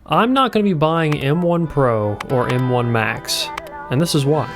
I'm not going to be buying M1 Pro or M1 Max, and this is why.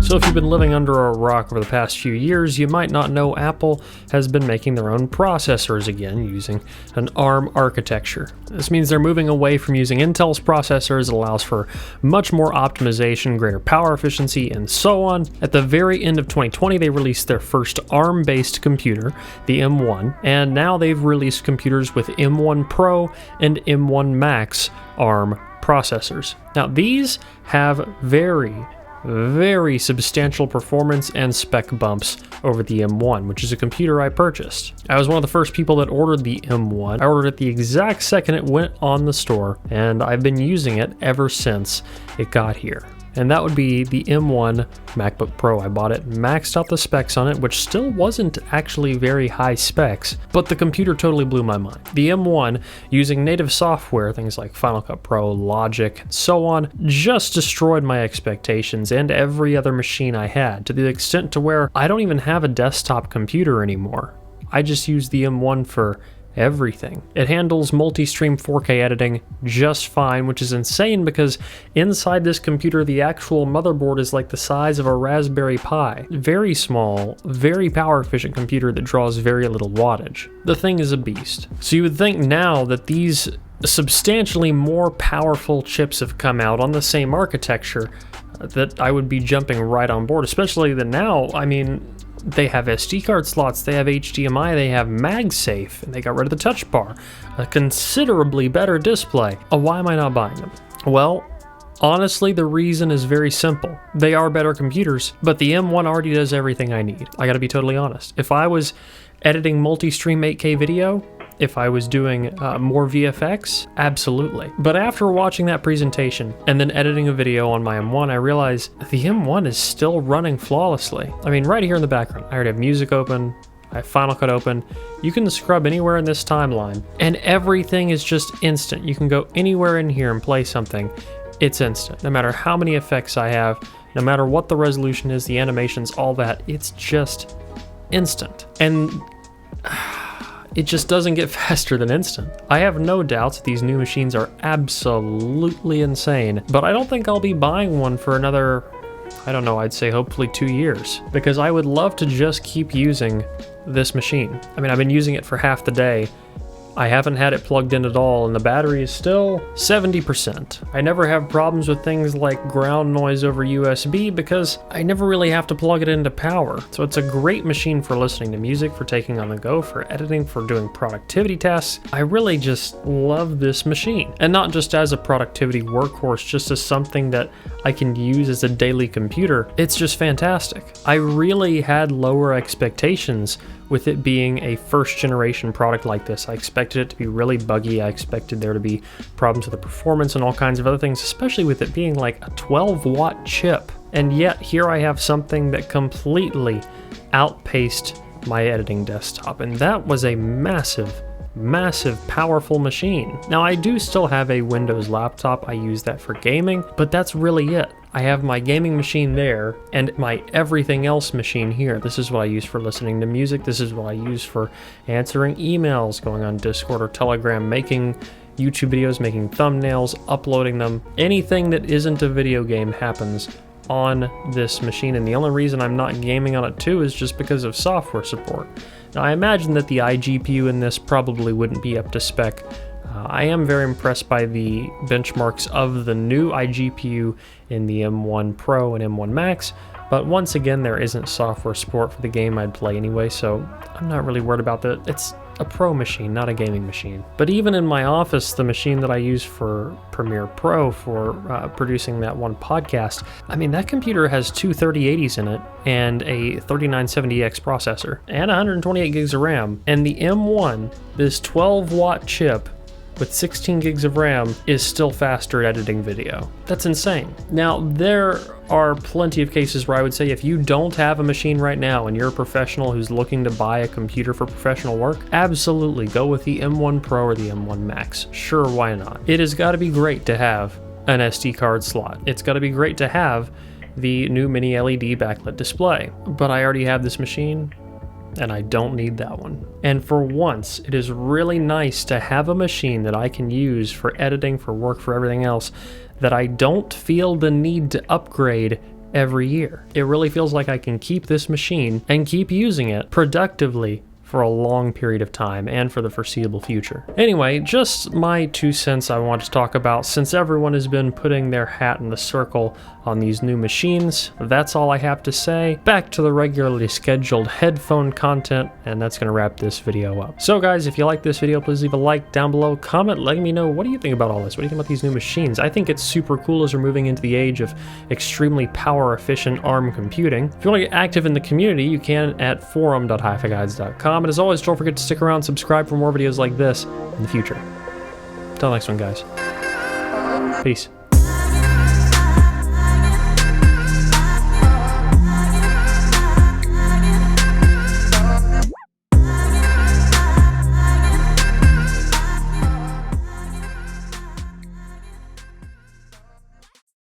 So if you've been living under a rock over the past few years, you might not know Apple has been making their own processors again using an ARM architecture. This means they're moving away from using Intel's processors. It allows for much more optimization, greater power efficiency, and so on. At the very end of 2020, they released their first ARM-based computer, the M1, and now they've released computers with M1 Pro and M1 Max ARM processors. Now these have very substantial performance and spec bumps over the M1, which is a computer I purchased. I was one of the first people that ordered the M1. I ordered it the exact second it went on the store, and I've been using it ever since it got here. And that would be the M1 MacBook Pro. I bought it, maxed out the specs on it, which still wasn't actually very high specs, but the computer totally blew my mind. The M1, using native software, things like Final Cut Pro, Logic, and so on, just destroyed my expectations and every other machine I had, to the extent to where I don't even have a desktop computer anymore. I just use the M1 for everything. It handles multi-stream 4K editing just fine, which is insane because inside this computer the actual motherboard is like the size of a Raspberry Pi. Very small, very power efficient computer that draws very little wattage. The thing is a beast. So you would think now that these substantially more powerful chips have come out on the same architecture that I would be jumping right on board, especially that now, I mean, they have SD card slots, they have HDMI, they have MagSafe, and they got rid of the touch bar. A considerably better display. Why am I not buying them? Well, honestly, the reason is very simple. They are better computers, but the M1 already does everything I need. I gotta be totally honest. If I was editing multi-stream 8K video, if I was doing more VFX, absolutely. But after watching that presentation and then editing a video on my M1, I realized the M1 is still running flawlessly. I mean, right here in the background, I already have music open, I have Final Cut open. You can scrub anywhere in this timeline, and everything is just instant. You can go anywhere in here and play something. It's instant. No matter how many effects I have, no matter what the resolution is, the animations, all that, it's just instant. And it just doesn't get faster than instant. I have no doubts that these new machines are absolutely insane, but I don't think I'll be buying one for another, I don't know, I'd say hopefully 2 years, because I would love to just keep using this machine. I mean, I've been using it for half the day. I haven't had it plugged in at all, and the battery is still 70%. I never have problems with things like ground noise over USB because I never really have to plug it into power. So it's a great machine for listening to music, for taking on the go, for editing, for doing productivity tasks. I really just love this machine. And not just as a productivity workhorse, just as something that I can use as a daily computer. It's just fantastic. I really had lower expectations with it being a first generation product like this. I expected it to be really buggy. I expected there to be problems with the performance and all kinds of other things, especially with it being like a 12-watt chip. And yet here I have something that completely outpaced my editing desktop, and that was a massive, powerful machine. Now I do still have a Windows laptop. I use that for gaming, but that's really it. I have my gaming machine there and my everything else machine here. This is what I use for listening to music. This is what I use for answering emails, going on Discord or Telegram, making YouTube videos, making thumbnails, uploading them. Anything that isn't a video game happens on this machine, and the only reason I'm not gaming on it too is just because of software support. Now I imagine that the iGPU in this probably wouldn't be up to spec. I am very impressed by the benchmarks of the new iGPU in the M1 Pro and M1 Max, but once again there isn't software support for the game I'd play anyway, so I'm not really worried about that. It's a pro machine, not a gaming machine. But even in my office, the machine that I use for Premiere Pro for producing that one podcast, I mean, that computer has two 3080s in it and a 3970X processor and 128 gigs of RAM. And the M1, this 12-watt chip with 16 gigs of RAM, is still faster at editing video. That's insane. Now, there are plenty of cases where I would say if you don't have a machine right now and you're a professional who's looking to buy a computer for professional work, absolutely go with the M1 Pro or the M1 Max. Sure, why not? It has got to be great to have an SD card slot. It's got to be great to have the new mini LED backlit display. But I already have this machine. and I don't need that one. And for once, it is really nice to have a machine that I can use for editing, for work, for everything else, that I don't feel the need to upgrade every year. It really feels like I can keep this machine and keep using it productively for a long period of time and for the foreseeable future. Anyway, just my 2 cents I want to talk about since everyone has been putting their hat in the circle on these new machines. That's all I have to say. Back to the regularly scheduled headphone content, and that's gonna wrap this video up. So guys, if you like this video, please leave a like down below, comment letting me know what do you think about all this? What do you think about these new machines? I think it's super cool as we're moving into the age of extremely power efficient ARM computing. If you want to get active in the community, you can at forum.hifiguides.com. And as always, don't forget to stick around and subscribe for more videos like this in the future. Till next one, guys. Peace.